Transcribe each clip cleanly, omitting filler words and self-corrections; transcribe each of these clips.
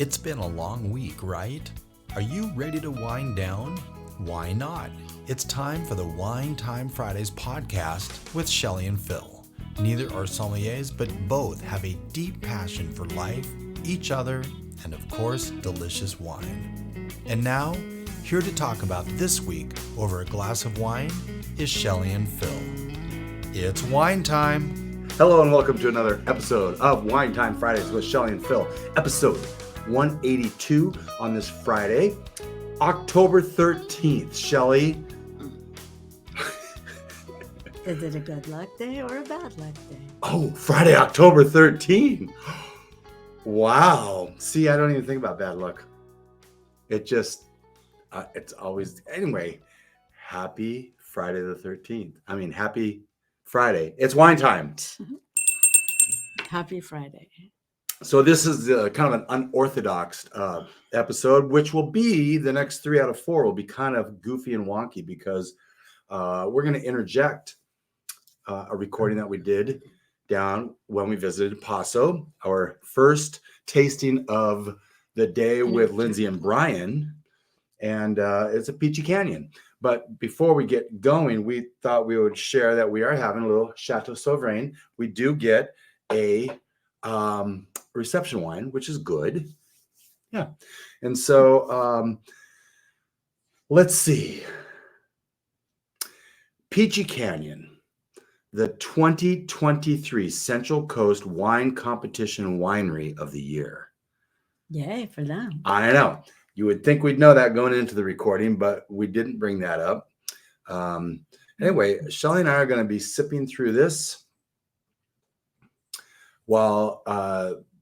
It's been a long week, right? Are you ready to wind down? Why not? It's time for the Wine Time Fridays podcast with Shelley and Phil. Neither are sommeliers, but both have a deep passion for life, each other, and of course, delicious wine. And now, here to talk about this week over a glass of wine is Shelley and Phil. It's wine time. Hello and welcome to another episode of Wine Time Fridays with Shelley and Phil, episode 182 on this Friday, October 13th. Shelley. Is it a good luck day or a bad luck day? Oh, Friday, October 13th. Wow. See, I don't even think about bad luck. It just, it's always, anyway, happy Friday the 13th. I mean, happy Friday. It's wine time. Happy Friday. So this is kind of an unorthodox episode, which will be the next 3 out of 4 will be kind of goofy and wonky because we're going to interject a recording that we did down when we visited Paso, our first tasting of the day with Lindsay and Brian, and it's a Peachy Canyon. But before we get going, we thought we would share that we are having a little Chateau Souverain. We do get a reception wine, which is good. Yeah. And so let's see. Peachy Canyon, the 2023 Central Coast Wine Competition Winery of the Year. Yay for them. I know. You would think we'd know that going into the recording, but we didn't bring that up. Anyway, Shelley and I are going to be sipping through this while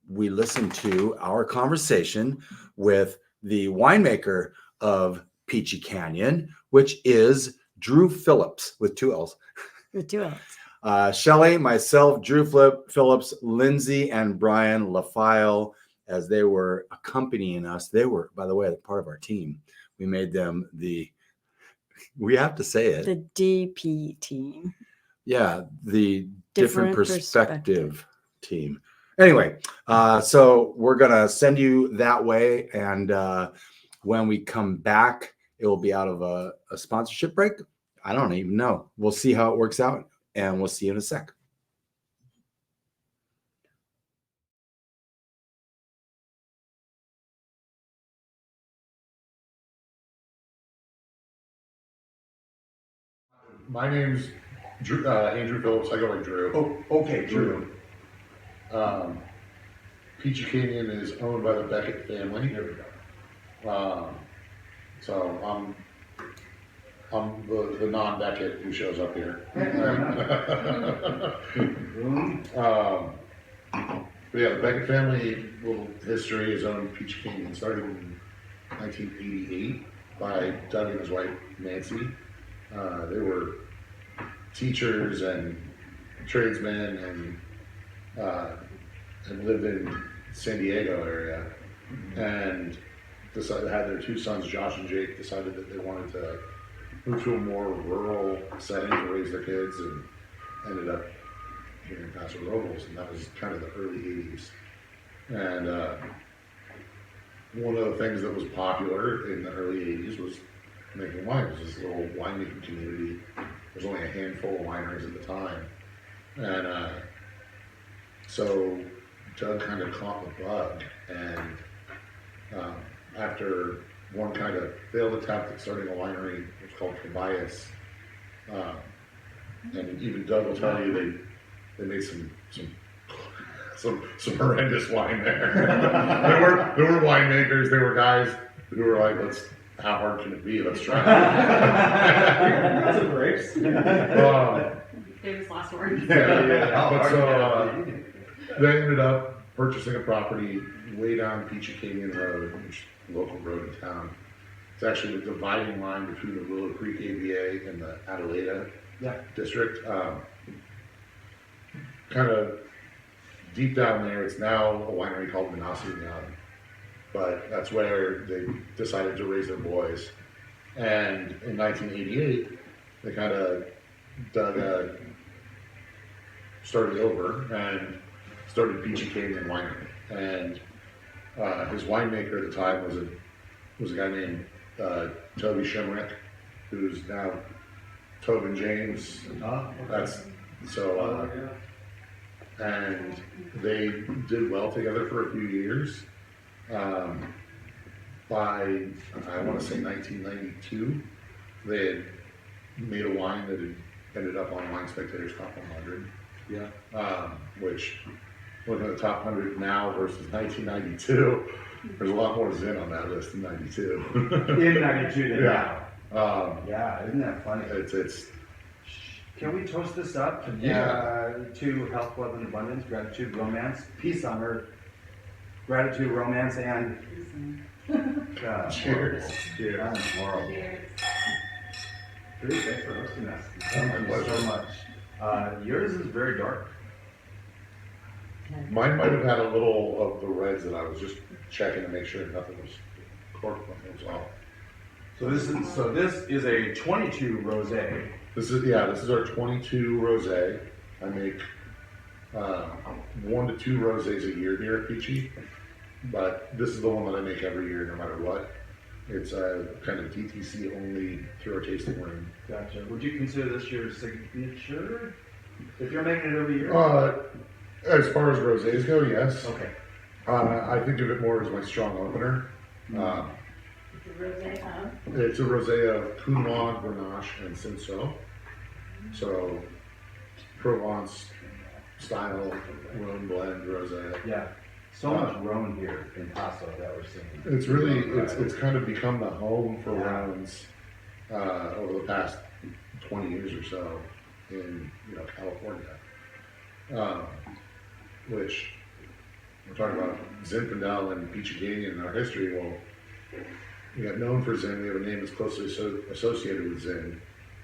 we listen to our conversation with the winemaker of Peachy Canyon, which is Drew Phillips with 2 L's. With 2 L's. Shelley, myself, Drew Phillips, Lindsay and Brian LaFaille, as they were accompanying us. They were, by the way, part of our team. We made them we have to say it. The DP team. Yeah, the different perspective team. Anyway, so we're going to send you that way. And when we come back, it will be out of a sponsorship break. I don't even know. We'll see how it works out, and we'll see you in a sec. My name's Drew, Andrew Phillips. I go by Drew. Oh, okay, Drew. Peachy Canyon is owned by the Beckett family. Here we go. So I'm the non-Beckett who shows up here. But yeah, the Beckett family, little history, has owned Peachy Canyon. Started in 1988 by Doug and his wife Nancy. They were teachers and tradesmen and lived in San Diego area, and had their 2 sons, Josh and Jake, decided that they wanted to move to a more rural setting to raise their kids, and ended up here in Paso Robles, and that was kind of the early 80s. And one of the things that was popular in the early 80s was making wine. It was this little winemaking community. There's only a handful of wineries at the time. And so Doug kind of caught the bug. And after one kind of failed attempt at starting a winery, it was called Tobias. And even Doug will tell you they made some horrendous wine there. there were winemakers, there were guys who were like, how hard can it be? Let's try it. That's a grapes. Famous last word. Yeah. But so they ended up purchasing a property way down Peachy Canyon Road, which is a local road in town. It's actually the dividing line between the Willow Creek AVA and the Adelaida district. Kind of deep down there, it's now a winery called Young. But that's where they decided to raise their boys. And in 1988, they kind of started over and started Peachy Canyon Winery. And His winemaker at the time was a guy named Toby Shimrick, who's now Tobin James. That's so. And they did well together for a few years. By I want to say 1992, they had made a wine that had ended up on Wine Spectator's Top 100. Yeah. Which, looking at the top 100 now versus 1992, there's a lot more Zin on that list than 92. In 92 to Yeah. now. Yeah, isn't that funny? It's Can we toast this up to health, wealth, and abundance, gratitude, romance, peace on earth, gratitude, romance, and cheers. Cheers. That's horrible. Cheers. Drew, thanks for hosting us. My Thank you pleasure. so much. Yours is very dark. Mine might have had a little of the reds that I was just checking to make sure nothing was corked when it was off. So this is a 22 rosé. This is our 22 rosé. I make 1 to 2 rosés a year here at Peachy, but this is the one that I make every year no matter what. It's a kind of DTC only through our tasting room. Gotcha. Would you consider this your signature? If you're making it every year? As far as rosés go, yes. Okay. I think of it more as my strong opener. It's a rosé of Coulogne, Grenache, and Cinsault. So Provence style Rhone blend rosé. Yeah. So much Rhone here in Paso that we're seeing. It's really it's kind of become the home for Rhones over the past 20 years or so in California. Which we're talking about Zinfandel and Peachy Canyon in our history. Well, we got known for Zin. We have a name that's closely associated with Zin,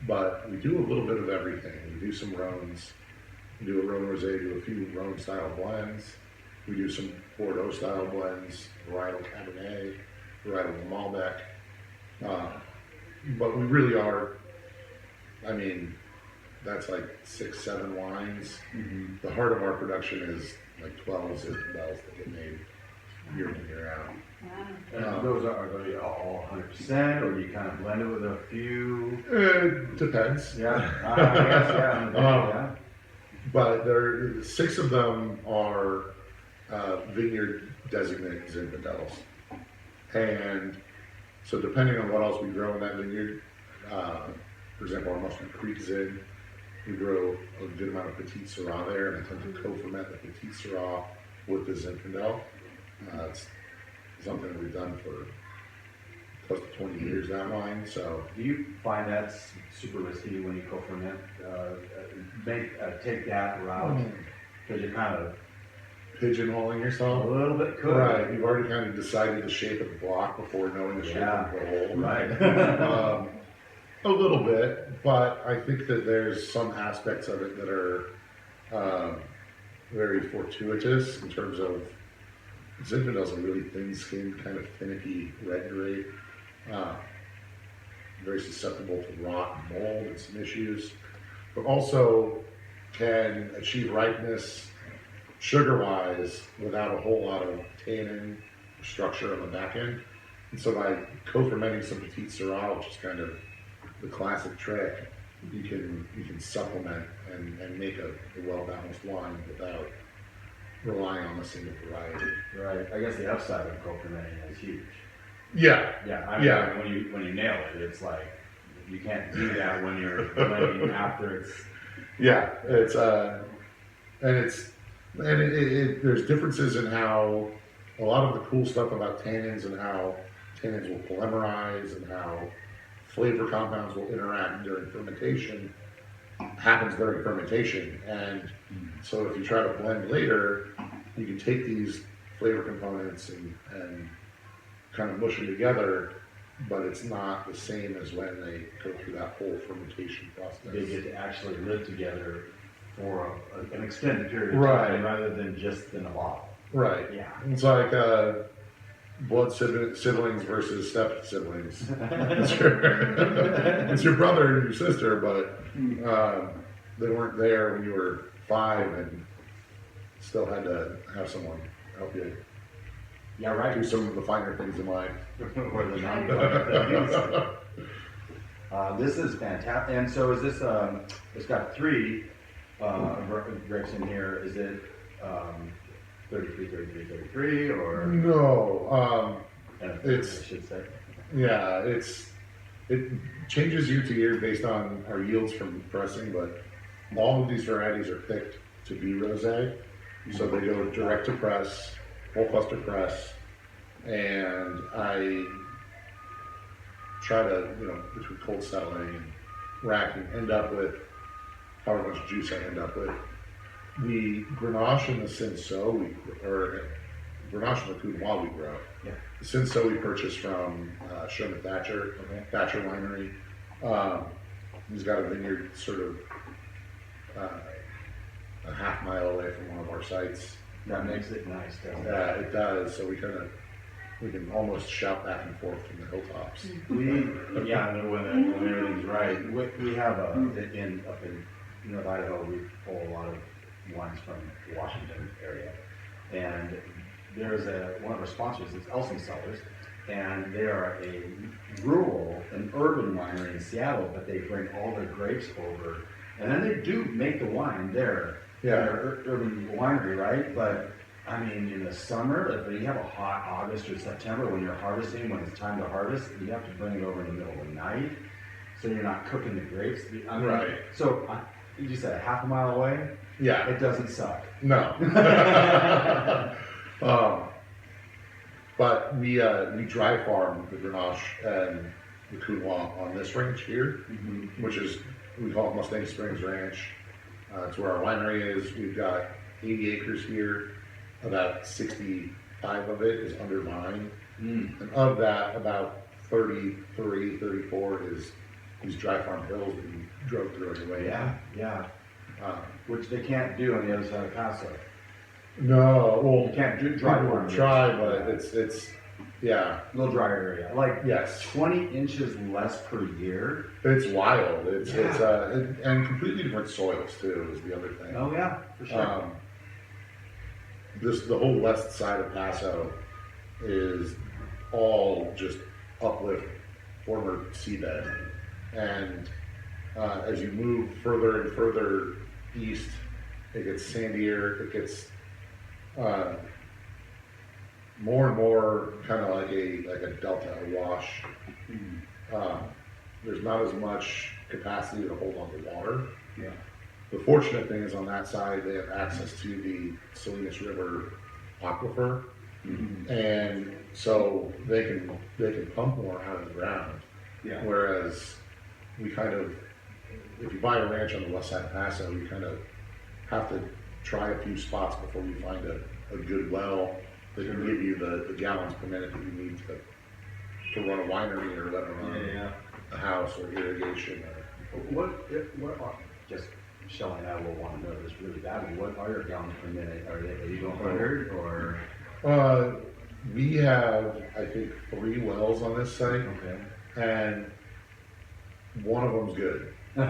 but we do a little bit of everything. We do some Rhones. We do a Rhone Rosé, do a few Rhone style blends. We do some Bordeaux style blends, varietal Cabernet, varietal Malbec. But we really are, I mean, that's like 6, 7 wines. Mm-hmm. The heart of our production is like 12 Zinfandels that get made year in, year out. And those are they all 100%, or you kind of blend it with a few? It depends. Yeah, I guess, yeah. Yeah. But 6 of them are vineyard designated Zinfandels. And so depending on what else we grow in that vineyard, for example, our Mustard Creek Zin, we grow a good amount of Petite Syrah there, and I tend to co-ferment the Petite Syrah with the Zinfandel. It's something that we've done for close to 20 years, that wine. So, Do you find that's super risky when you co-ferment? Take that route because you're kind of pigeonholing a yourself. little bit cooked. Right, you've already kind of decided the shape of the block before knowing the shape of the hole. Right. A little bit, but I think that there's some aspects of it that are very fortuitous in terms of Zinfandel's a really thin-skinned, kind of finicky red grape, very susceptible to rot and mold and some issues, but also can achieve ripeness sugar-wise without a whole lot of tannin structure on the back end. And so by co-fermenting some Petite Syrah, which is kind of the classic trick, you can supplement and make a well-balanced wine without relying on a single variety. Right. I guess the upside of co-fermenting is huge. Yeah. Yeah. I mean, when you nail it, it's like you can't do that when you're blending after it's. Yeah. It's there's differences in how a lot of the cool stuff about tannins and how tannins will polymerize and how flavor compounds will interact during fermentation happens during fermentation. And so if you try to blend later, you can take these flavor components and kind of mush them together, but it's not the same as when they go through that whole fermentation process. They get to actually live together for an extended period of Right. time rather than just in a bottle. Right. Yeah. It's like blood siblings versus step siblings. It's your brother and your sister, but they weren't there when you were 5 and still had to have someone help you Yeah, right. do some of the finer things in life. Or the non-finer things. This is fantastic. And so is this, it's got 3 grapes in here. Is it 33, 33, 33, or? No, it's, I should say. yeah, it changes year to year based on our yields from pressing, but all of these varieties are picked to be rosé. So they go direct to press, full cluster press, and I try to, between cold settling and racking, end up with however much juice I end up with. The Grenache and the Cinsault, or Grenache and the Counois we grow. Yeah. The Cinsault we purchased from Sherman Thatcher, Thatcher Winery. He's got a vineyard sort of a half-mile away from one of our sites. That makes it nice, doesn't it? Yeah, it does. So we can almost shout back and forth from the hilltops. Yeah, when everything's right. We have up in North Idaho, we pull a lot of wines from the Washington area, and there's one of our sponsors is Elson Cellars, and they are an urban winery in Seattle, but they bring all their grapes over, and then they do make the wine there. Yeah. In their urban winery, right? But I mean, in the summer, if you have a hot August or September when you're harvesting, when it's time to harvest, you have to bring it over in the middle of the night, so you're not cooking the grapes. I mean, Right. So you said a half a mile away. Yeah. It doesn't suck. No. But we dry farm the Grenache and the Counois on this ranch here, which is, we call it Mustang Springs Ranch. It's where our winery is. We've got 80 acres here. About 65 of it is under vine. And of that, about 33, 34 is these dry farm hills that we drove through on the way. Yeah. Which they can't do on the other side of Paso. No, well, You can't do dry farm. try, but it's yeah. A little drier area. Like Yes. 20 inches less per year. It's wild. It's Yeah. and completely different soils too is the other thing. Oh yeah, for sure. The whole west side of Paso is all just uplift, former seabed, and as you move further and further east, it gets sandier. It gets more and more kind of like a delta, a wash. There's not as much capacity to hold on to water. Yeah. The fortunate thing is on that side they have access to the Salinas River aquifer, and so they can pump more out of the ground. Yeah. Whereas we kind of, if you buy a ranch on the west side of Paso, you kind of have to try a few spots before you find a good well that can give you the gallons per minute that you need to run a winery or let it run a house or irrigation. What are, just Shelley and I will want to know this really badly. What are your gallons per minute? Are you going 100 or? We have, I think, 3 wells on this site, Okay. and one of them's good. The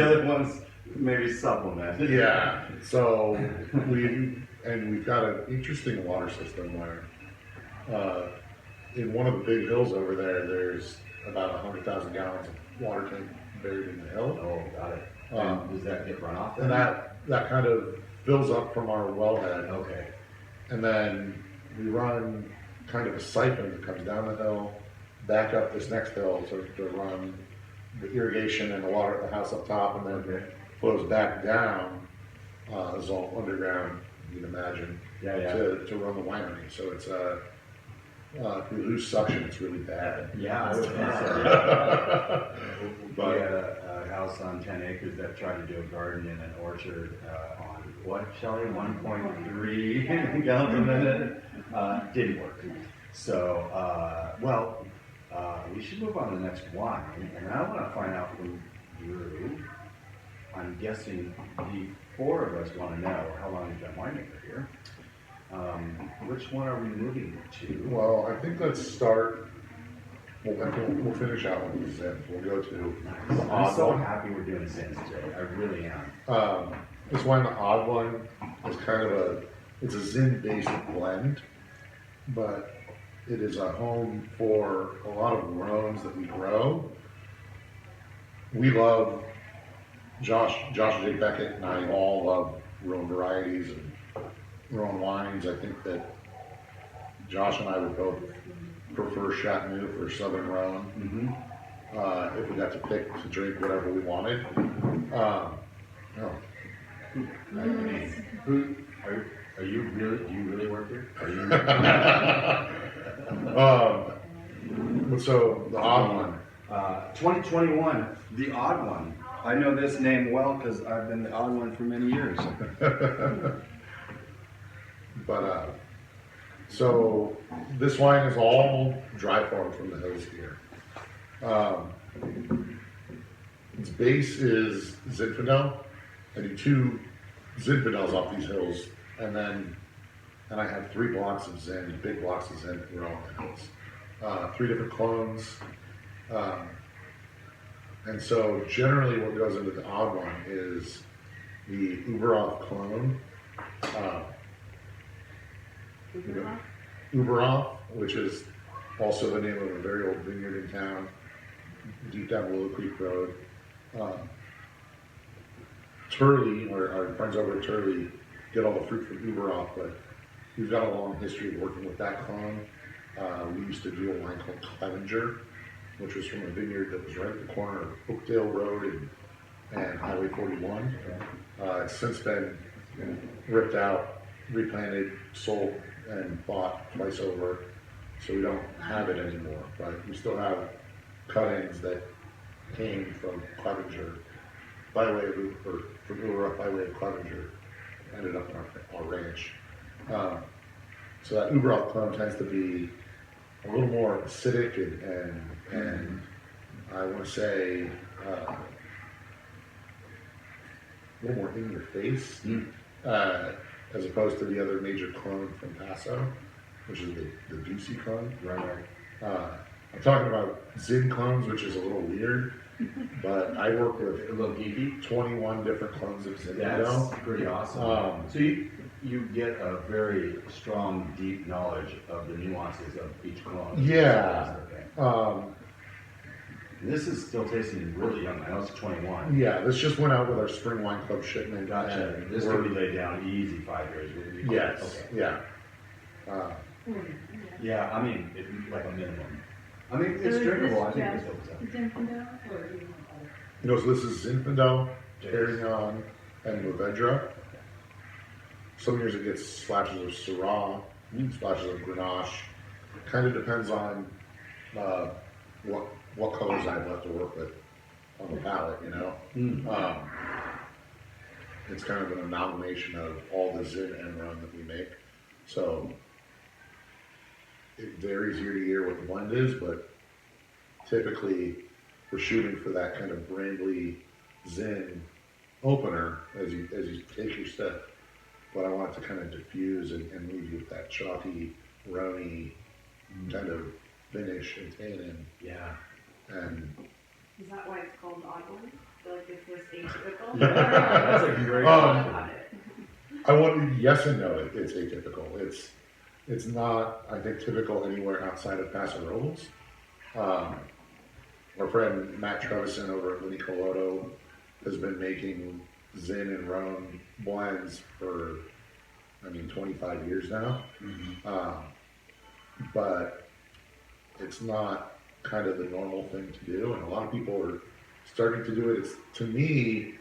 other one's maybe supplemented. Yeah, so we've got an interesting water system where in one of the big hills over there, there's about 100,000 gallons of water tank buried in the hill. Oh, got it. And does that get run off? And that kind of fills up from our wellhead. Okay. And then we run kind of a siphon that comes down the hill, back up this next hill to run the irrigation and the water at the house up top, and then flows back down. It's all underground, you can imagine, to run the winery. So it's if we lose suction, it's really bad. Yeah, I would think so. We had a house on 10 acres that tried to do a garden and an orchard on what, Shelley? 1.3 gallons a minute. Didn't work. So, we should move on to the next wine. And I want to find out from you, I'm guessing the 4 of us want to know how long you've been winemaker here. Which one are we moving to? Well, I think let's start. We'll finish out with the Zinf. We'll go to the I'm odd so one. happy we're doing Zins today. I really am. This wine, the odd one, is kind of It's a Zin-based blend, but it is a home for a lot of Rhones that we grow. We love Josh and Jake Beckett and I all love Rhone varieties and Rhone wines. I think that Josh and I would both prefer Chateauneuf for Southern Rhone. If we got to pick to drink whatever we wanted. Who are you really? Do you really work here? Are you? So the odd one. 2021, the odd one. I know this name well because I've been the odd one for many years. But so this wine is all dry farmed from the hills here. Its base is Zinfandel. I do 2 Zinfandels off these hills, and I have 3 blocks of Zin, big blocks of Zin that grow on the hills. 3 different clones. And so generally what goes into the odd one is the Uberoth clone. Uberoth, which is also the name of a very old vineyard in town, deep down Willow Creek Road. Turley, or our friends over at Turley, get all the fruit from Uberoth, but we've got a long history of working with that clone. We used to do a wine called Clevenger, which was from a vineyard that was right at the corner of Oakdale Road and Highway 41. It's since been ripped out, replanted, sold, and bought twice over, so we don't have it anymore. But we still have cuttings that came from Clevenger by way of, or from Uberoth by way of Clevenger, ended up in our ranch. So that Uberoth clone tends to be a little more acidic and I want to say a little more in your face, as opposed to the other major clone from Paso, which is the Ducey clone. Right. I'm talking about Zin clones, which is a little weird, but I work with A little geeky. 21 different clones of Zinfandel. That's pretty awesome. So you get a very strong, deep knowledge of the nuances of each clone. Yeah. This is still tasting really young. I know it's 21. Yeah, this just went out with our Spring Wine Club shipment. Gotcha. and This could be laid down easy 5 years. Yes. Okay. Yeah. Yeah, I mean, like a minimum. I mean, it's drinkable. I think it's So this is Zinfandel, Carignan, and Mourvedre. Some years it gets splashes of Syrah, splashes of Grenache. Kind of depends on what colors I have left to work with on the palette, you know. It's kind of an amalgamation of all the Zin and Rhone that we make. So it varies year to year what the blend is, but typically we're shooting for that kind of brandly Zin opener as you take your step. But I want it to kind of diffuse and leave you with that chalky, Rhone-y kind of finish and tannin. Yeah. And Is that why it's called the odd one? I feel like it's this atypical. That's a great I want yes and no. It's atypical. It's not, I think, typical anywhere outside of Paso Robles. Our friend Matt Trevison over at Linny Coloto has been making Zin and Rhone blends for, 25 years now. But it's not kind of the normal thing to do, and a lot of people are starting to do it. To me,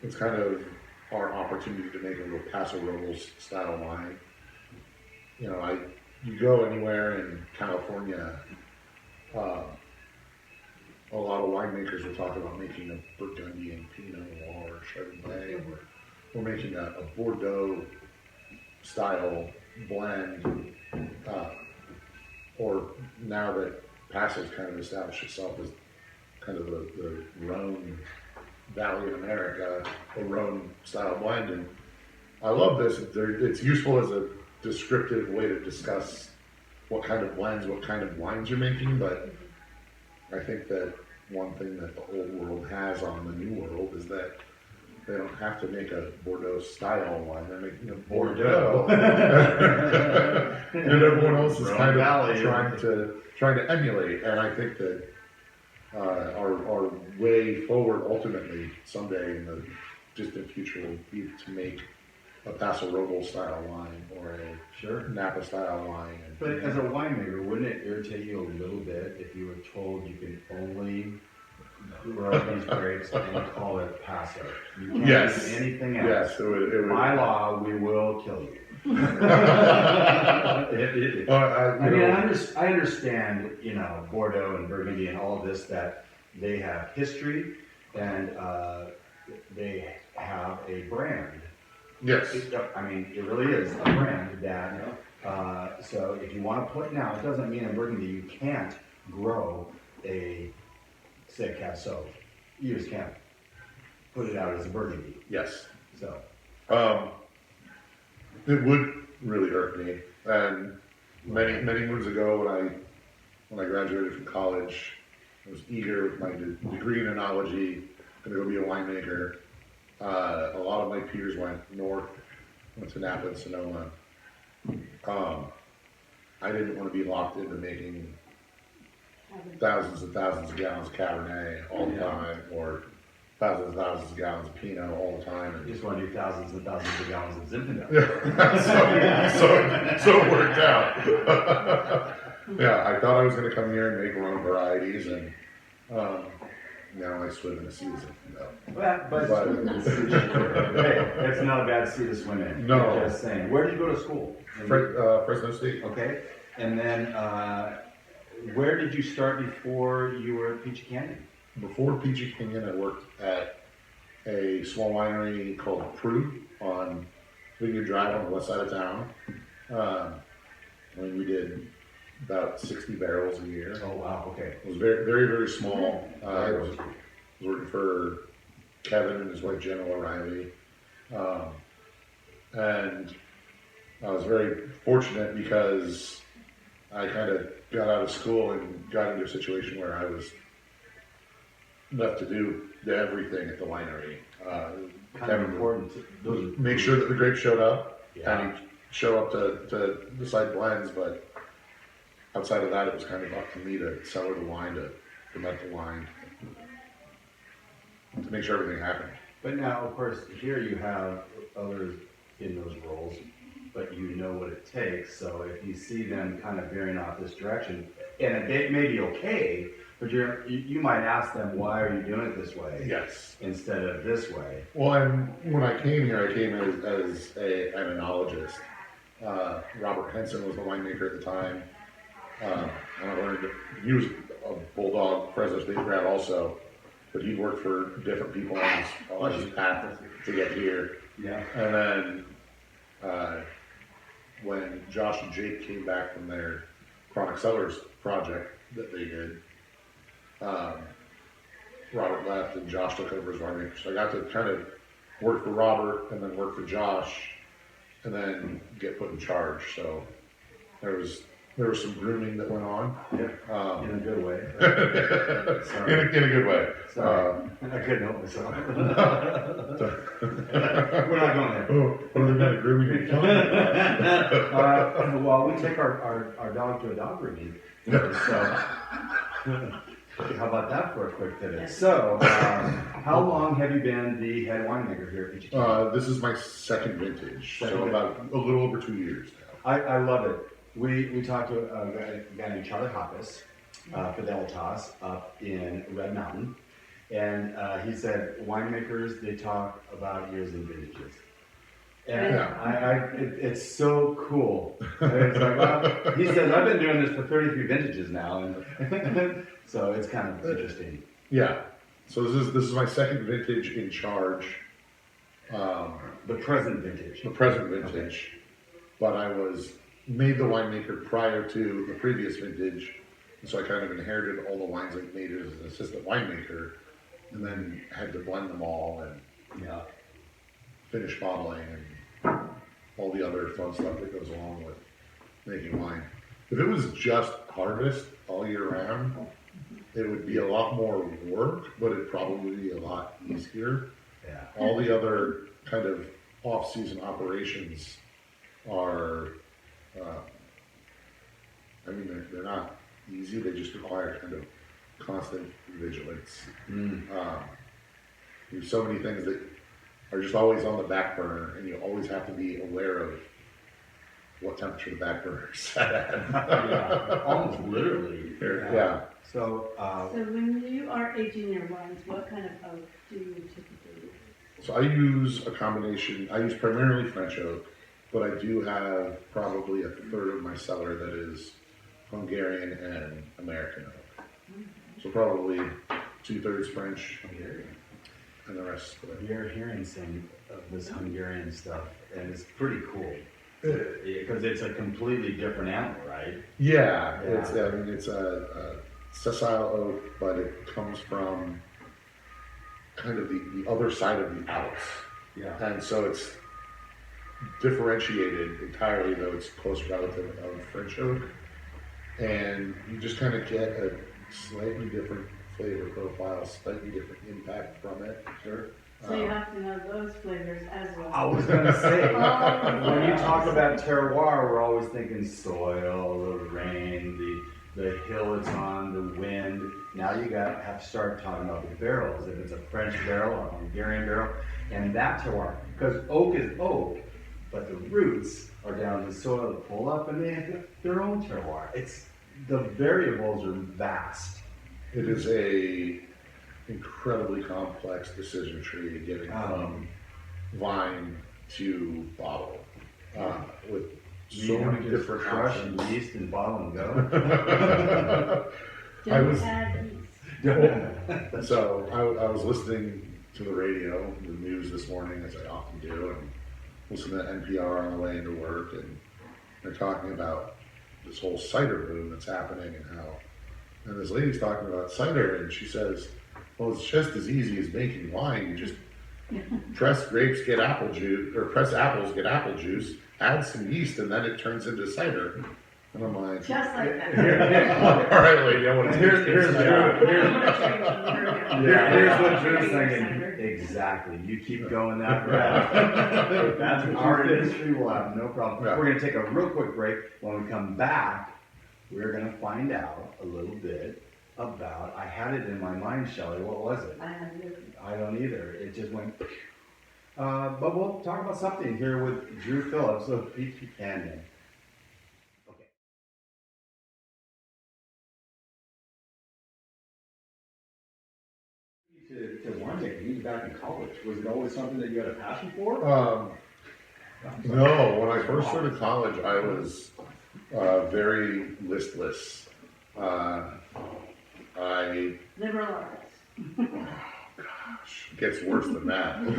it's kind of our opportunity to make a real Paso Robles style wine. You go anywhere in California, a lot of winemakers will talk about making a Burgundian Pinot Noir or Chardonnay, or we're making a Bordeaux style blend, or now that Paso's kind of established itself as kind of the Rhone Valley of America, a Rhone style blend. And I love this. It's useful as a descriptive way to discuss what kind of blends, what kind of wines you're making, but I think that one thing that the old world has on the new world is that they don't have to make a Bordeaux style wine. They're making a Bordeaux. Bordeaux. And everyone else is Rhone kind of Valley. trying to emulate. And I think that our way forward ultimately someday in the distant future will be to make a Paso Robles style wine or a Sure. Napa style wine. But as a winemaker, wouldn't it irritate you a little bit if you were told you can only grow these grapes and call it Paso? You can't Yes. do anything else. Yes, it would. By law, we will kill you. I understand, Bordeaux and Burgundy and all of this, that they have history and they have a brand. Yes. It really is a brand that, so if you want to put, now, it doesn't mean in Burgundy you can't grow say a Cab Sauv. You just can't put it out as a Burgundy. Yes. So. It would really hurt me. And many moons ago when I graduated from college, I was eager with my degree in enology, going to go be a winemaker. A lot of my peers went north, went to Napa and Sonoma. I didn't want to be locked into making thousands and thousands of gallons of Cabernet all the time, or thousands and thousands of gallons of Pinot all the time. You just want to do thousands and thousands of gallons of Zinfandel. so it worked out. Yeah, I thought I was going to come here and make Rhone varieties, and now I swim in a sea of Zinfandel. But hey, it's not a bad sea to swim in. No. I'm just saying. Where did you go to school? Fresno State. Okay. And then where did you start before you were at Peachy Canyon? Before Peachy Canyon, I worked at a small winery called Partt on Vineyard Drive on the west side of town. We did about 60 barrels a year. Oh, wow, okay. It was very, very, very small. I was working for Kevin and his wife Jenna O'Reilly. And I was very fortunate because I kind of got out of school and got into a situation where I was left to do everything at the winery. Kind of important. Make sure that the grapes showed up. Yeah. And show up to decide blends, but outside of that, it was kind of up to me to cellar the wine, to ferment the wine, to make sure everything happened. But now, of course, here you have others in those roles, but you know what it takes. So if you see them kind of veering off this direction, and it may be okay, but you might ask them, why are you doing it this way? Yes. Instead of this way. Well, and when I came here, I came as an enologist. Robert Henson was the winemaker at the time. And I learned that he was a Bulldog Fresno State grad also, but he worked for different people on his path to get here. Yeah. And then when Josh and Jake came back from their Chronic Cellars project that they did, Robert left and Josh took over as winemaker. So I got to kind of work for Robert and then work for Josh and then get put in charge. So there was some grooming that went on. Yeah. In a good way. in a good way. Sorry. I couldn't help myself. We're not going there. Oh, what are they not grooming you? Well, we take our dog to a dog grooming. So, how about that for a quick pivot? So, how long have you been the head winemaker here at Peachy Canyon? This is my second vintage, so about a little over 2 years now. I love it. We talked to a guy named Charlie Hoppus, Fidelitas, up in Red Mountain, and he said winemakers, they talk about years and vintages. And it's so cool. It's like, well, he says, I've been doing this for 33 vintages now, and so it's kind of interesting. Yeah. So this is my second vintage in charge. The present vintage. The present vintage. But I was made the winemaker prior to the previous vintage, and so I kind of inherited all the wines I made as an assistant winemaker, and then had to blend them all and finish bottling and all the other fun stuff that goes along with making wine. If it was just harvest all year round, it would be a lot more work, but it'd probably be a lot easier. Yeah. All the other kind of off-season operations are, I mean, they're not easy. They just require kind of constant vigilance. There's so many things that are just always on the back burner, and you always have to be aware of what temperature the back burner is set at. Yeah, almost literally. Yeah. So, So when you are aging your wines, what kind of oak do you typically use? So I use a combination. I use primarily French oak, but I do have probably a third of my cellar that is Hungarian and American oak. So probably 2/3 French, Hungarian. and the rest. You're hearing some of this Hungarian stuff, and it's pretty cool. Because it's a completely different animal, right? Yeah, Yeah. it's a sessile oak, but it comes from kind of the other side of the Alps. Yeah. And so it's differentiated entirely, though it's close relative of French oak. And you just kind of get a slightly different flavor profile, slightly different impact from it. Sure. So you have to know those flavors as well. I was going to say, Oh. when you talk about terroir, we're always thinking soil, the rain, the hill it's on, the wind. Now you have to start talking about the barrels. If it's a French barrel or a Hungarian barrel, and that terroir, because oak is oak, but the roots are down in the soil that pull up, and they have their own terroir. The variables are vast. It is a incredibly complex decision tree getting from vine to bottle with so many different crush options. and yeast and bottle and go. I Don't was- add yeast. So I was listening to the radio, the news this morning, as I often do, and listen to NPR on the way into work, and they're talking about this whole cider boom that's happening and this lady's talking about cider, and she says, well, it's just as easy as making wine. You just press grapes, get apple juice, or press apples, get apple juice, add some yeast, and then it turns into cider. And I'm like, Just like that. all right, lady, I want to Here's taste this. Here's what Drew's thinking. Exactly. You keep going that route. That's our industry. We'll have no problem. Yeah. We're going to take a real quick break. When we come back, we're going to find out a little bit about. I had it in my mind, Shelley. What was it? I don't either. It just went. But we'll talk about something here with Drew Phillips of Peachy Canyon. Okay. To winemaking, even back in college, was it always something that you had a passion for? No, when I first started college, I was very listless. Liberal arts. Gosh, it gets worse than that. No,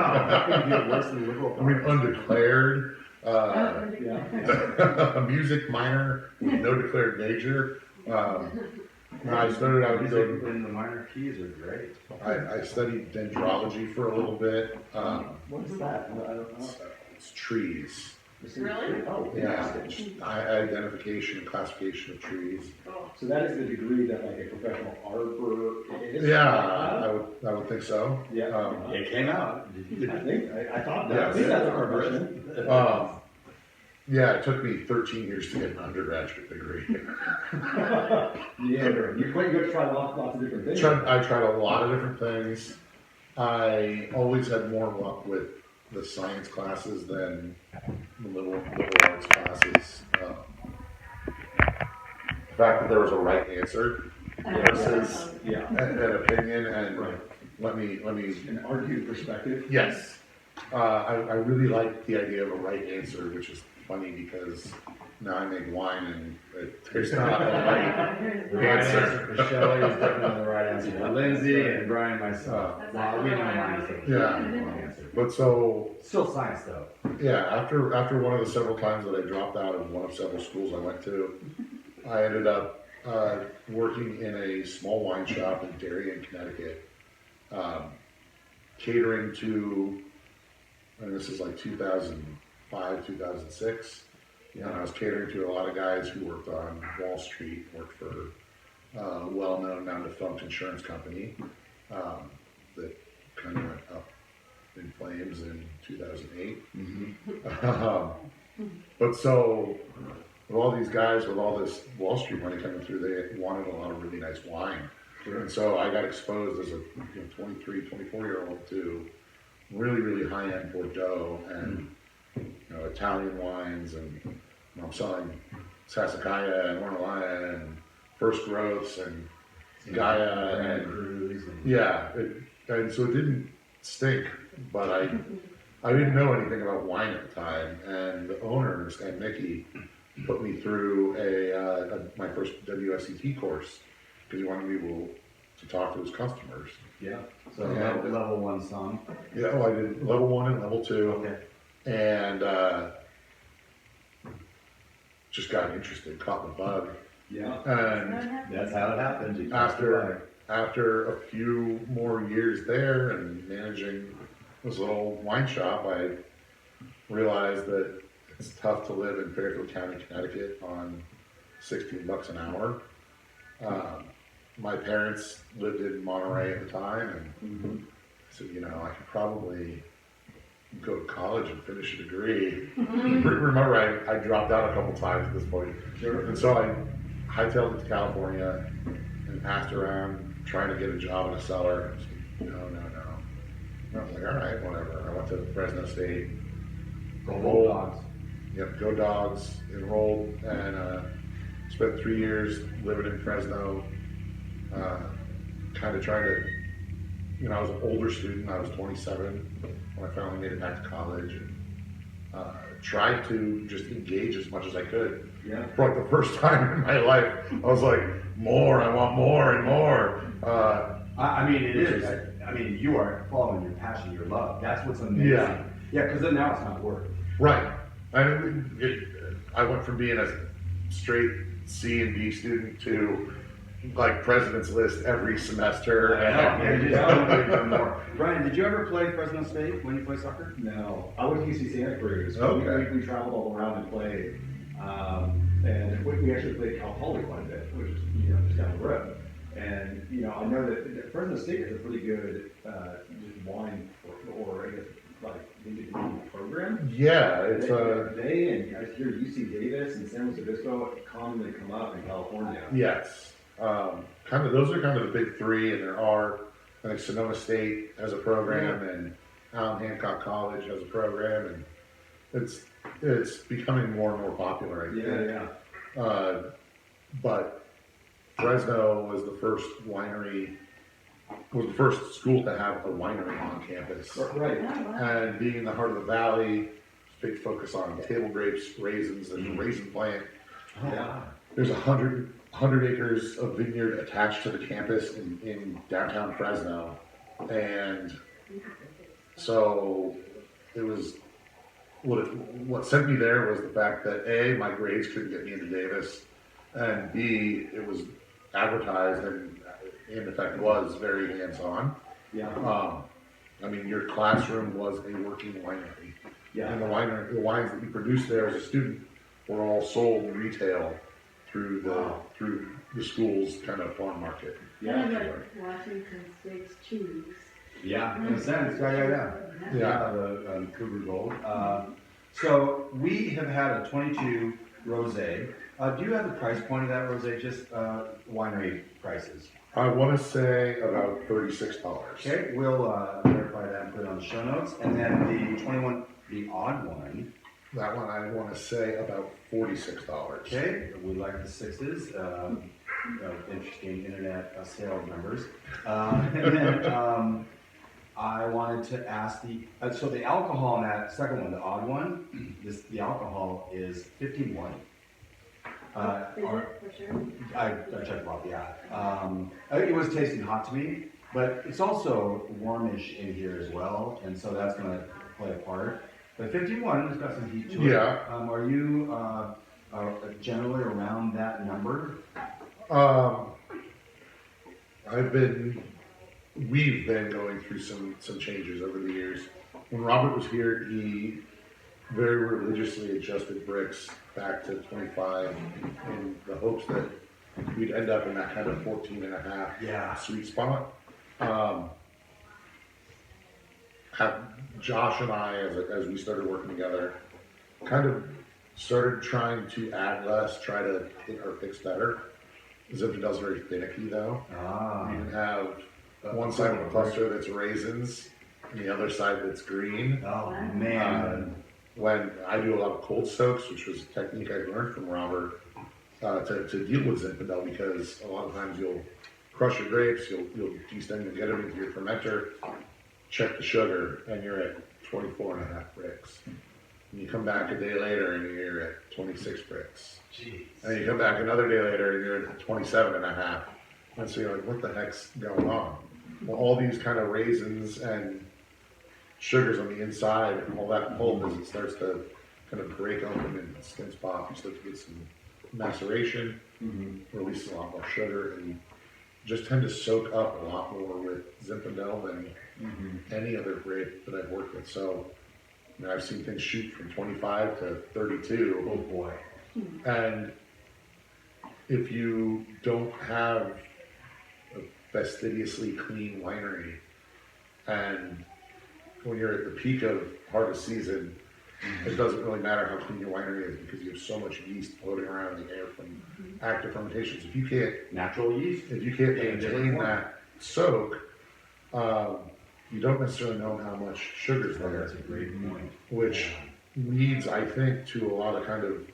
how can you get worse than liberal? I mean, undeclared, Yeah. a music minor with no declared major. I started out Music doing, in the minor keys are great. I studied dendrology for a little bit. What is that? I don't know. It's trees. Really? Oh, Yeah, interesting. identification and classification of trees. So that is the degree that like a professional arbor is? Yeah, I would think so. Yeah. It came out. I think, I thought Yeah. that, I think that's our version. Yeah, it took me 13 years to get an undergraduate degree. Yeah, you're quite good to try lots of different things. I tried a lot of different things. I always had more luck with the science classes than the liberal arts classes. The fact that there was a right answer versus Yeah. an opinion, and Right. let me. An argued perspective. Yes, I really like the idea of a right answer, which is funny because now I make wine and there's not a right The right answer. answer for Shelley is different than the right answer for Lindsay and Brian and myself. That's Well, we know mine is the Yeah. wrong answer. But so Still science though. yeah, after one of the several times that I dropped out of one of several schools I went to, I ended up working in a small wine shop in Darien, Connecticut, catering to, and this is like 2005, 2006. And I was catering to a lot of guys who worked on Wall Street, worked for a well-known, now defunct insurance company that kind of went up in flames in 2008. But so, with all these guys with all this Wall Street money coming through, they wanted a lot of really nice wine. Sure. And so I got exposed as a 23, 24-year-old to really, really high-end Bordeaux and Italian wines, and I'm selling Sassicaia and Ornellaia and First Growths and Gaia and Cruise. And so it didn't stink, but I didn't know anything about wine at the time, and the owners and Mickey put me through my first WSET course because he wanted me to talk to his customers. Yeah. So level 1 some. Yeah. I did level 1 and level 2. Okay. And just got interested, caught the bug. Yeah. And that's how it happened. After a few more years there and managing this little wine shop, I realized that it's tough to live in Fairfield County, Connecticut on $16 an hour. My parents lived in Monterey at the time, and I said, I could probably go to college and finish a degree. Remember, I dropped out a couple times at this point. Sure. And so I hightailed it to California and passed around trying to get a job in a cellar. No. And I was like, all right, whatever. I went to Fresno State. Go Dogs. Yep, go Dogs. Enrolled and spent 3 years living in Fresno. Kind of trying to, I was an older student. I was 27 when I finally made it back to college, and tried to just engage as much as I could. Yeah. For like the first time in my life, I was like, more. I want more and more. I mean, it is. I mean, you are following your passion, your love. That's what's amazing. Yeah. Yeah, because then now it's not work. Right. I went from being a straight C and D student to like president's list every semester. Brian, did you ever play Fresno State when you played soccer? No, I went to UC Santa Cruz. Okay. We traveled all around and played, and we actually played Cal Poly quite a bit, which is just down the road. And I know that Fresno State has a pretty good just wine or I guess like vintage program. Yeah, it's they and I hear UC Davis and San Luis Obispo commonly come up in California. Yes. Those are kind of the big three, and there are, I think Sonoma State has a program, and Allen Hancock College has a program, and it's becoming more and more popular, I think. Yeah. But Fresno was the first school to have a winery on campus. Right. And being in the heart of the valley, big focus on table grapes, raisins, there's a raisin plant. Yeah. There's 100 acres of vineyard attached to the campus in downtown Fresno. And so it was, what sent me there was the fact that A, my grades couldn't get me into Davis, and B, it was advertised and in effect was very hands-on. Yeah. I mean, your classroom was a working winery. Yeah. And the wines that you produced there as a student were all sold retail through the school's kind of farm market. Kind of like Washington State's cheese. Yeah, in a sense. Yeah. The Cougar Gold. So we have had a 22 rosé. Do you have the price point of that rosé? Just winery prices. I want to say about $36. Okay, we'll verify that and put it on the show notes. And then the 21, the odd one. That one I want to say about $46. Okay, we like the sixes. Interesting internet sales numbers. And then I wanted to ask so the alcohol in that second one, the odd one, the alcohol is 51. For sure. I checked off, yeah. It was tasting hot to me, but it's also warmish in here as well, and so that's going to play a part. But 51 has got some heat to it. Yeah. Are you generally around that number? We've been going through some changes over the years. When Robert was here, he very religiously adjusted bricks back to 25 in the hopes that we'd end up in that kind of 14 and a half sweet spot. have Josh and I, as we started working together, kind of started trying to add less, try to hit our picks better. Zinfandel's very finicky though. You can have one side of a cluster that's raisins and the other side that's green. Oh man. When I do a lot of cold soaks, which was a technique I learned from Robert, to deal with Zinfandel, because a lot of times you'll crush your grapes, you'll de-stem and get them into your fermenter, check the sugar, and you're at 24.5 bricks. And you come back a day later and you're at 26 bricks. Jeez. And you come back another day later and you're at 27.5. And so you're like, what the heck's going on? Well, all these kind of raisins and sugars on the inside and all that pulp, as it starts to kind of break open and skins pop, you start to get some maceration, release a lot more sugar, and just tend to soak up a lot more with Zinfandel than any other grape that I've worked with. So, you know, I've seen things shoot from 25 to 32. Oh boy. And if you don't have a fastidiously clean winery, and when you're at the peak of harvest season, it doesn't really matter how clean your winery is, because you have so much yeast floating around in the air from active fermentations. If you can't Natural yeast. if you can't maintain that soak, you don't necessarily know how much sugar's there. That's a great point. Which leads, I think, to a lot of kind of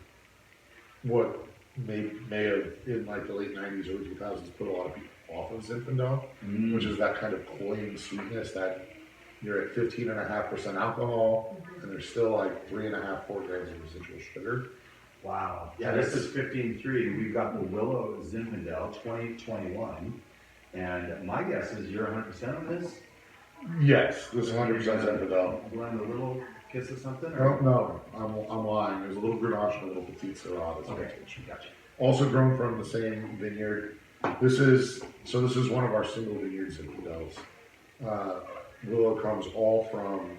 what may have in like the late 90s, early 2000s put a lot of people off of Zinfandel, which is that kind of cloying sweetness that you're at 15.5% alcohol, and there's still like 3.5, 4 grams of residual sugar. Wow. Yeah, this is 15.3. We've got the Willow Zinfandel 2021, and my guess is you're 100% on this. Yes, this is 100% Zinfandel. Blend a little kiss of something? Oh, no, I'm lying. There's a little Grenache and a little Petite Syrah. That's Okay, what gotcha. Also grown from the same vineyard. This is one of our single vineyard Zinfandels. Willow comes all from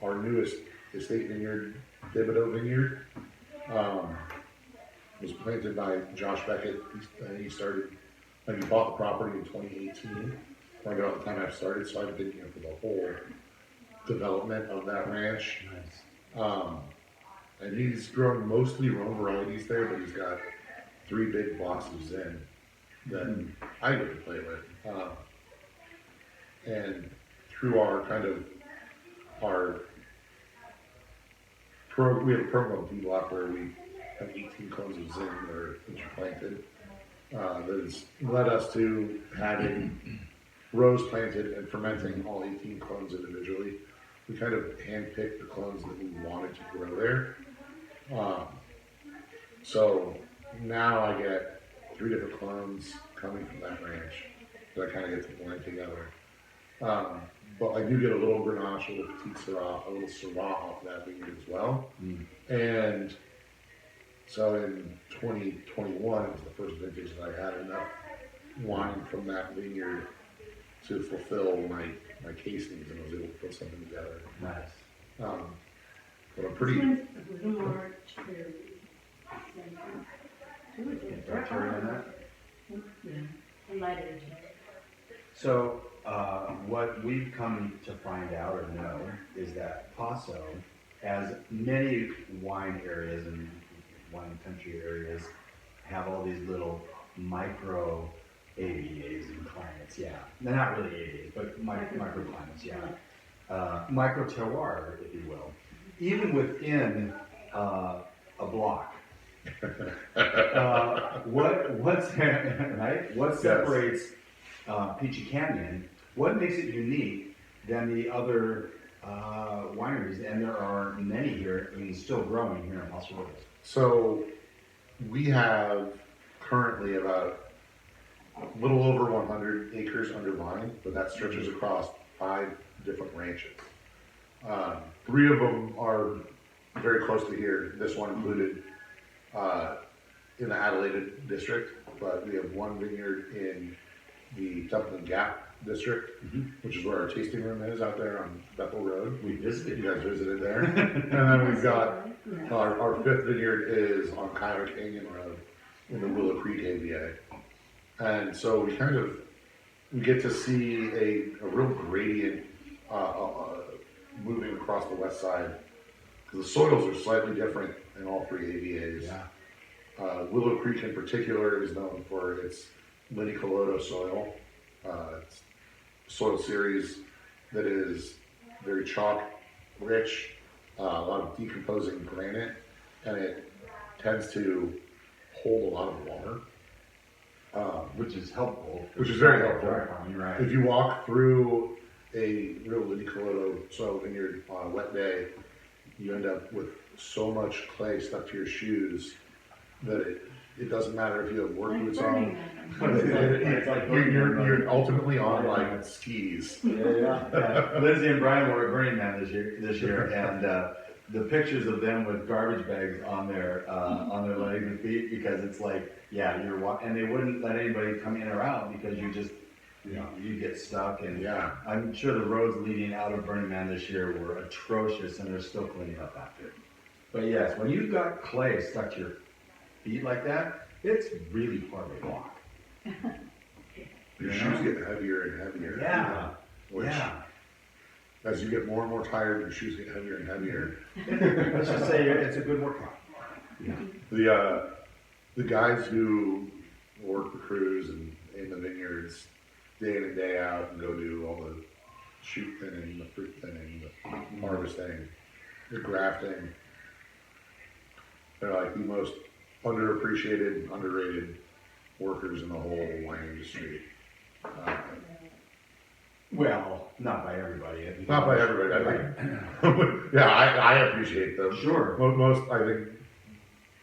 our newest estate vineyard, Thibodeau Vineyard. It was planted by Josh Beckett. He bought the property in 2018. Right about the time I started, so I've been here for the whole development of that ranch. Nice. And he's grown mostly Rhone varieties there, but he's got 3 big blocks of Zin that I get to play with. And through our kind of we have a program called D-Block where we have 18 clones of Zin that are interplanted. That has led us to having rows planted and fermenting all 18 clones individually. We kind of handpicked the clones that we wanted to grow there. So now I get 3 different clones coming from that ranch that I kind of get to blend together. But I do get a little Grenache, a little Petite Syrah, a little Syrah off that vineyard as well. And so in 2021, it was the first vintage that I had enough wine from that vineyard to fulfill my tastings, and I was able to put something together. Nice. But I'm pretty. This one's a little more cherry. Dark cherry on that? Yeah, a lighter cherry. So, what we've come to find out or know is that Paso, as many wine areas and wine country areas, have all these little micro AVAs and climates. Yeah, they're not really AVAs, but microclimates. Yeah, micro terroir, if you will. Even within a block. What's right? What separates Peachy Canyon? What makes it unique than the other wineries? And there are many here, and still growing here in Paso Robles. So we have currently about a little over 100 acres under vine, but that stretches across 5 different ranches. 3 of them are very close to here. This one included in the Adelaide district, but we have 1 vineyard in the Dublin Gap district, which is where our tasting room is out there on Bethel Road. We visited, you guys visited there. And then we've got our 5th vineyard is on Peachy Canyon Road in the Willow Creek AVA. And so we get to see a real gradient moving across the west side, because the soils are slightly different in all three AVAs. Yeah. Willow Creek in particular is known for its Linicoloto soil. It's a soil series that is very chalk rich, a lot of decomposing granite, and it tends to hold a lot of water. Which is helpful. Which is very helpful. Dry farming, right. If you walk through a real Linicoloto soil vineyard on a wet day, you end up with so much clay stuck to your shoes that it doesn't matter if you have work boots on. It's like You're ultimately on like skis. Yeah. Lindsay and Brian were at Burning Man this year, and the pictures of them with garbage bags on their legs and feet, because it's like, yeah, and they wouldn't let anybody come in or out because you get stuck. And Yeah. I'm sure the roads leading out of Burning Man this year were atrocious, and they're still cleaning up after. But yes, when you've got clay stuck to your feet like that, it's really hard to walk. Your shoes get heavier and heavier. Yeah. Which, Yeah. as you get more and more tired, your shoes get heavier and heavier. Let's just say it's a good workout. Yeah. The guys who work the crews and in the vineyards day in and day out and go do all the shoot thinning, the fruit thinning, the harvesting, the grafting, they're like the most underappreciated, underrated workers in the whole wine industry. Well, not by everybody. Not by everybody. I think. Yeah, I appreciate them. Sure. I think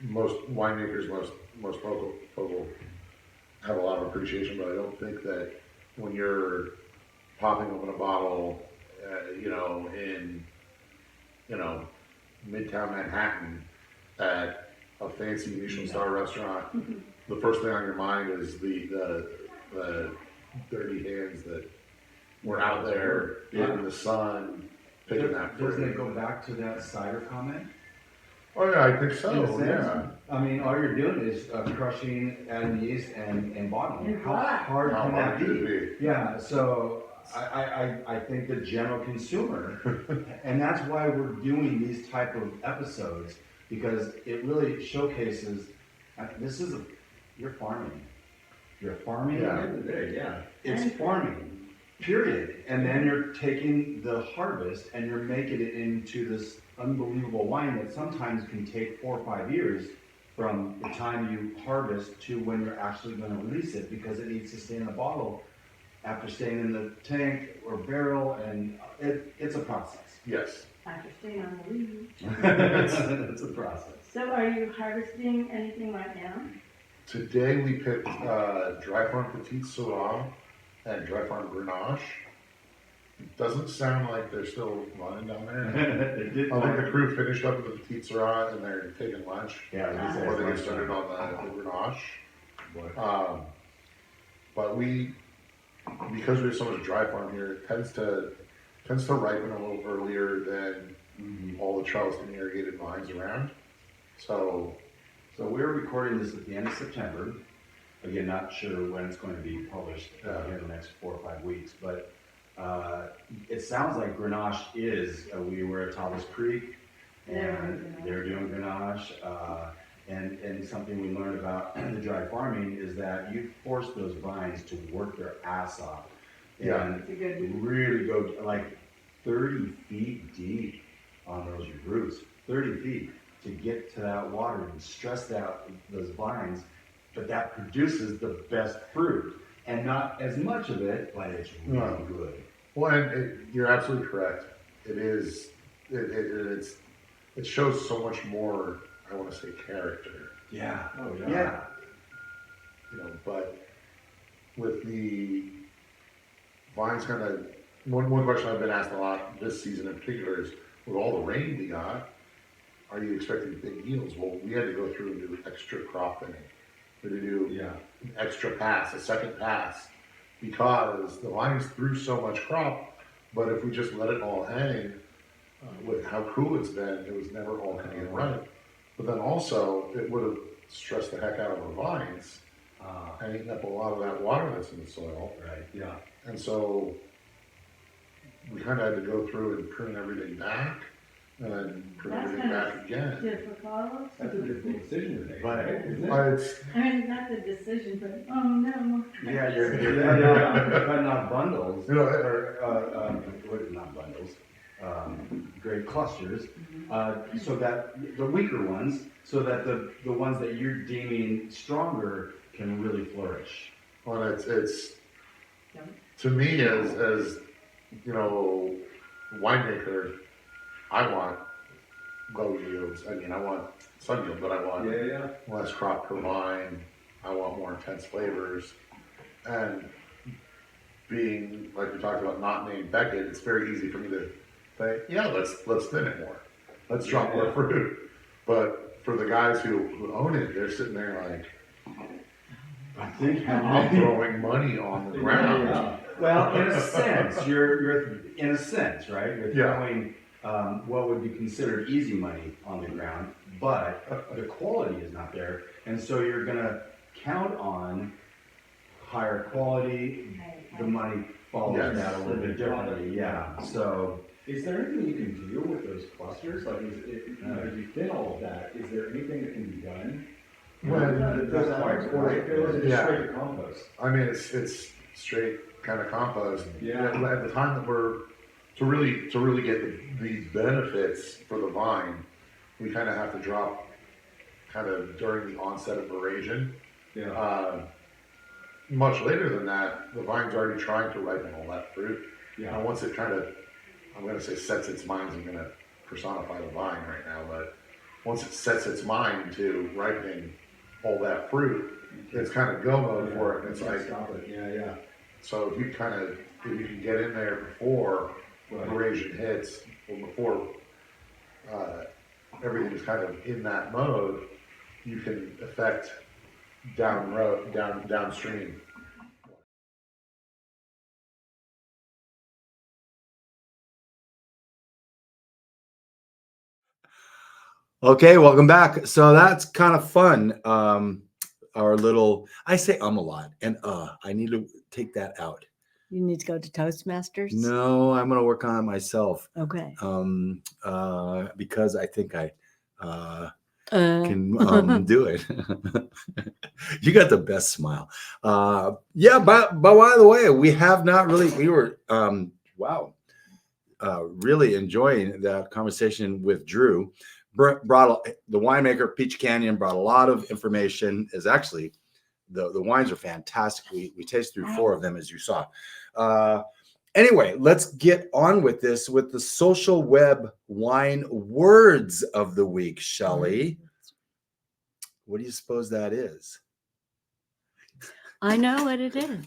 most winemakers, most local have a lot of appreciation, but I don't think that when you're popping open a bottle, in Midtown Manhattan at a fancy Michelin star restaurant, the first thing on your mind is the dirty hands that were out there in the sun picking that fruit. Doesn't it go back to that cider comment? Oh yeah, I think In a so. sense. Yeah. I mean, all you're doing is crushing, adding yeast, and bottling. And How black. hard How can that hard could it be? Yeah. So I think the general consumer, and that's why we're doing these type of episodes, because it really showcases. You're farming. You're farming. Yeah. At the end of the day, yeah. It's And farming. Period. And then you're taking the harvest and you're making it into this unbelievable wine that sometimes can take 4 or 5 years from the time you harvest to when you're actually going to release it, because it needs to stay in the bottle after staying in the tank or barrel, and it's a process. Yes. After staying on the leaf. It's a process. So are you harvesting anything right now? Today we picked Dry Farm Petite Syrah and Dry Farm Grenache. It doesn't sound like they're still running down there. It did. I think the crew finished up with the Petite Syrah and they're taking lunch Yeah, I was gonna say before they it's get started lunchtime. on the Grenache. Boy. But because we have so much dry farm here, it tends to ripen a little earlier than all the Charleston irrigated vines around. So we're recording this at the end of September. Again, not sure when it's going to be published here in the next 4 or 5 weeks, but it sounds like Grenache is. We were at Tawas Creek, and they're doing Grenache. And something we learned about the dry farming is that you force those vines to work their ass off, and It's a good. really go like 30 feet deep on those roots, 30 feet to get to that water and stress out those vines. But that produces the best fruit, and not as much of it, but it's really good. Well, and you're absolutely correct. It is. It shows so much more. I want to say character. Yeah. Oh, Yeah. But with the vines, kind of one question I've been asked a lot this season in particular is, with all the rain we got, are you expecting big yields? Well, we had to go through and do extra crop thinning. We had to do an extra pass, a second pass, because the vines threw so much crop. But if we just let it all hang, with how cool it's been, it was never all going to get right. But then also, it would have stressed the heck out of our vines, and eaten up a lot of that water that's in the soil. Right. Yeah. And so, we kind of had to go through and prune everything back and then prune That's everything kind of back again. difficult. That's a difficult decision to make, But- right? Isn't it? But it's, I mean, not the decision, but, oh no. Yeah, you're cutting off bundles, You know, or, not bundles, great clusters, so that the weaker ones, so that the ones that you're deeming stronger can really flourish. well, it's to me as you know, winemaker, I want low yields. I mean, I want some yield, but I want Yeah. less crop per vine. I want more intense flavors. And being, like we talked about, not named Beckett, it's very easy for me to say, yeah, let's thin it more. Let's drop more fruit. But for the guys who own it, they're sitting there like, I think I'm throwing money on the ground. Yeah. Well, in a sense, you're in a sense, right? You're Yeah. throwing what would be considered easy money on the ground, but the quality is not there, and so you're gonna count on higher quality. The money follows Yes. that a little bit differently. Yeah. So Is there anything you can do with those clusters? Like, if you thin all of that, is there anything that can be done? Well, Does that quite or is it just Yeah. straight to compost? I mean, it's straight kind of compost. Yeah. At the time that we're to really get these benefits for the vine, we kind of have to drop kind of during the onset of aeration. Yeah. Much later than that, the vine's already trying to ripen all that fruit. Yeah. And once it kind of, I'm going to say sets its mind, I'm going to personify the vine right now, but once it sets its mind to ripening all that fruit, it's kind of go mode for it. And it's like, Stop it. Yeah. so if you can get in there before aeration hits, or before everything's kind of in that mode, you can affect downstream. Okay, welcome back. So that's kind of fun. Our little, I say a lot, and I need to take that out. You need to go to Toastmasters? No, I'm gonna work on it myself. Okay. Because I think I can do it. You got the best smile. Yeah, but by the way, we have not really. We were really enjoying that conversation with Drew. Brought the winemaker Peachy Canyon brought a lot of information. Is actually the wines are fantastic. We tasted through 4 of them, as you saw. Anyway, let's get on with this with the social web wine words of the week. Shelley, what do you suppose that is? I know what it is.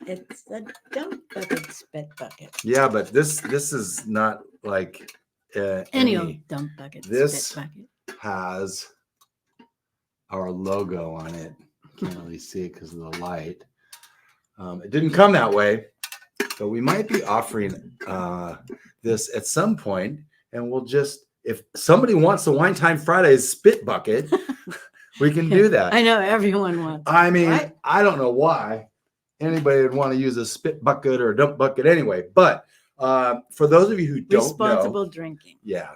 It's a dump bucket spit bucket. Yeah, but this is not like Any old dump bucket This spit bucket. has our logo on it. Can't really see it because of the light. It didn't come that way, but we might be offering this at some point, and we'll just, if somebody wants the Wine Time Fridays spit bucket, we can do that. I know everyone wants. I mean, right? I don't know why anybody would want to use a spit bucket or a dump bucket anyway, but for those of you who don't Responsible know, drinking. yeah,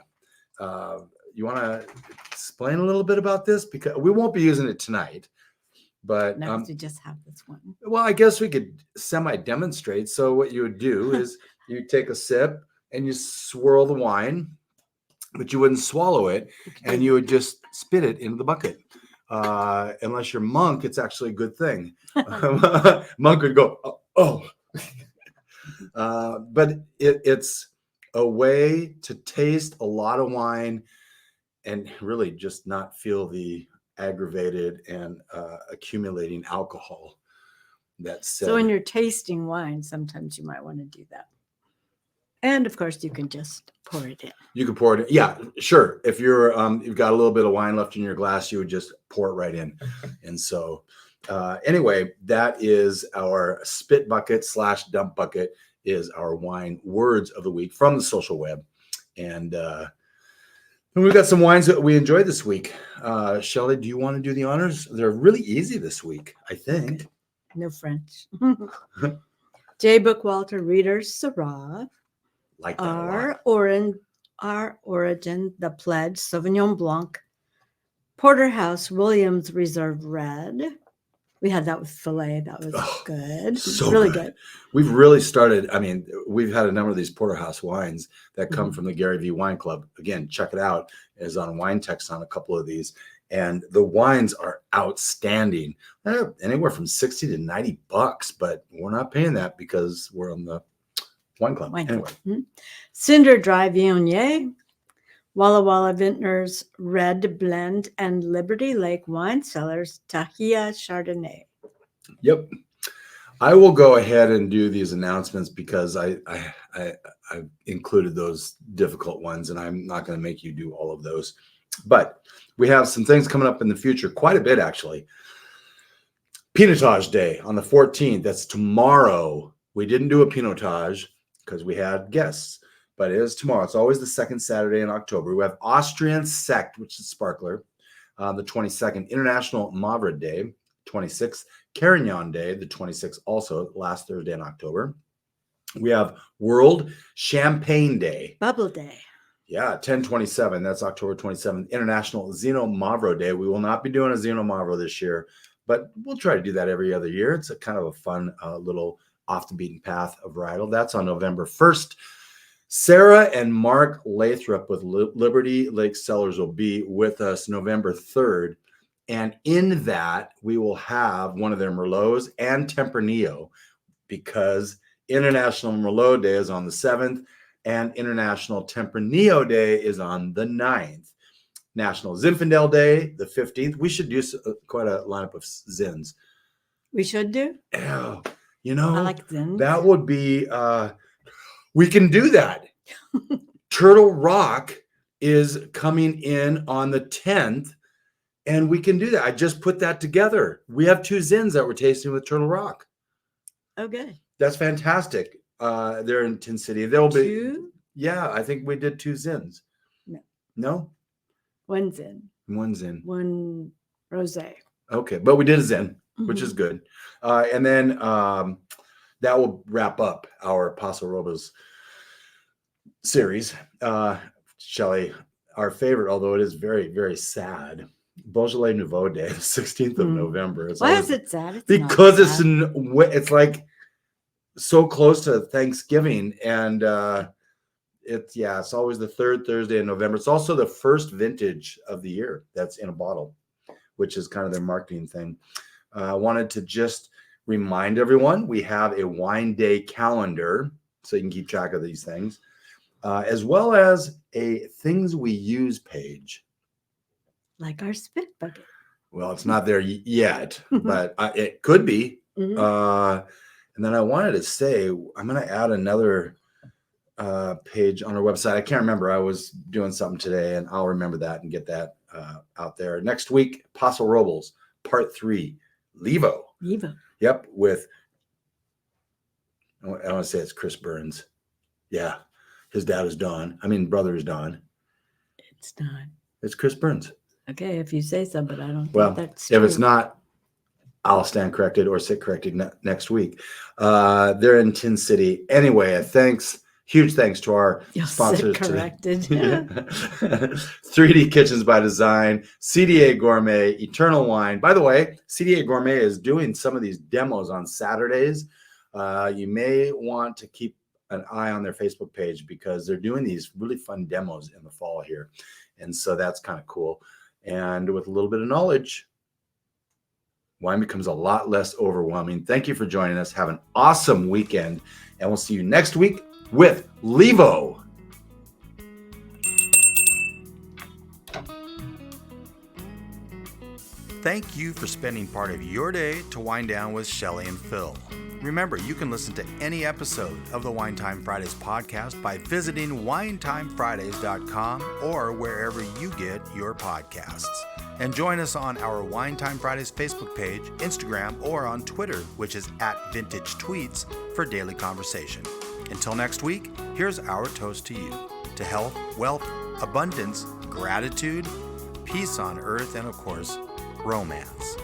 you want to explain a little bit about this? Because we won't be using it tonight, but No, 'cause we just have this one. well, I guess we could semi-demonstrate. So what you would do is you take a sip and you swirl the wine, but you wouldn't swallow it, and you would just spit it into the bucket. Unless you're monk, it's actually a good thing. Monk would go, oh. But it's a way to taste a lot of wine and really just not feel the aggravated and accumulating alcohol. That's So when you're tasting wine, sometimes you might want to do that. And of course, you can just pour it in. you can pour it in. Yeah, sure. If you're you've got a little bit of wine left in your glass, you would just pour it right in. And so anyway, that is our spit bucket / dump bucket is our wine words of the week from the social web. And we've got some wines that we enjoyed this week. Shelley, do you want to do the honors? They're really easy this week, I think. No French. J. Bookwalter Readers, Syrah. Like that a lot. Our Origin, The Pledge, Sauvignon Blanc. Porterhouse Williams Reserve Red. We had that with filet. That was good. So really good. We've really started. I mean, we've had a number of these Porterhouse wines that come from the Gary V Wine Club. Again, check it out. It's on Wine Text on a couple of these. And the wines are outstanding. Anywhere from $60 to $90, but we're not paying that because we're on the Wine Club. Anyway. Cinder Dry Viognier, Walla Walla Vintners Red Blend, and Liberty Lake Wine Cellars Tahia Chardonnay. Yep. I will go ahead and do these announcements because I included those difficult ones, and I'm not going to make you do all of those. But we have some things coming up in the future, quite a bit actually. Pinotage Day on the 14th. That's tomorrow. We didn't do a Pinotage because we had guests, but it is tomorrow. It's always the second Saturday in October. We have Austrian Sect, which is sparkler, the 22nd. International Mavra Day, 26th. Carignan Day, the 26th, also last Thursday in October. We have World Champagne Day. Bubble Day. Yeah, 10/27. That's October 27th. International Zino Mavro Day. We will not be doing a Zino Mavro this year, but we'll try to do that every other year. It's a kind of a fun little off the beaten path of varietal. That's on November 1st. Sarah and Mark Lathrop with Liberty Lake Cellars will be with us November 3rd. And in that, we will have one of their Merlots and Tempranillo, because International Merlot Day is on the 7th and International Tempranillo Day is on the 9th. National Zinfandel Day, the 15th. We should do quite a lineup of Zins. We should do? Oh, you know, I like Zins. That would be, we can do that. Turtle Rock is coming in on the 10th, and we can do that. I just put that together. We have 2 Zins that we're tasting with Turtle Rock. Okay. That's fantastic. They're in Tin City. There'll be 2? Yeah, I think we did 2 Zins. No? 1 Zin. 1 Zin. 1 Rosé. Okay, but we did a Zin, which is good. And then that will wrap up our Paso Robles series. Shelley, our favorite, although it is very, very sad, Beaujolais Nouveau Day, the 16th of November. Why is it sad? Because it's like so close to Thanksgiving, and it's always the 3rd Thursday in November. It's also the first vintage of the year that's in a bottle, which is kind of their marketing thing. I wanted to just remind everyone we have a wine day calendar so you can keep track of these things, as well as a things we use page. Like our spit bucket. Well, it's not there yet, but it could be. And then I wanted to say, I'm going to add another page on our website. I can't remember. I was doing something today, and I'll remember that and get that out there. Next week, Paso Robles, Part 3, Levo. Yep, with, I want to say it's Chris Burns. Yeah, his dad is Don. Brother is Don. It's Don. It's Chris Burns. Okay, if you say so, but I don't think that's if true. it's not, I'll stand corrected or sit corrected next week. They're in Tin City. Anyway, huge thanks to our sponsors. Sit corrected. 3D Kitchens by Design, CDA Gourmet, Eternal Wine. By the way, CDA Gourmet is doing some of these demos on Saturdays. You may want to keep an eye on their Facebook page because they're doing these really fun demos in the fall here. And so that's kind of cool. And with a little bit of knowledge, wine becomes a lot less overwhelming. Thank you for joining us. Have an awesome weekend, and we'll see you next week with Levo. Thank you for spending part of your day to wind down with Shelley and Phil. Remember, you can listen to any episode of the Wine Time Fridays podcast by visiting winetimefridays.com or wherever you get your podcasts. And join us on our Wine Time Fridays Facebook page, Instagram, or on Twitter, which is @VintageTweets, for daily conversation. Until next week, here's our toast to you, to health, wealth, abundance, gratitude, peace on earth, and of course, romance.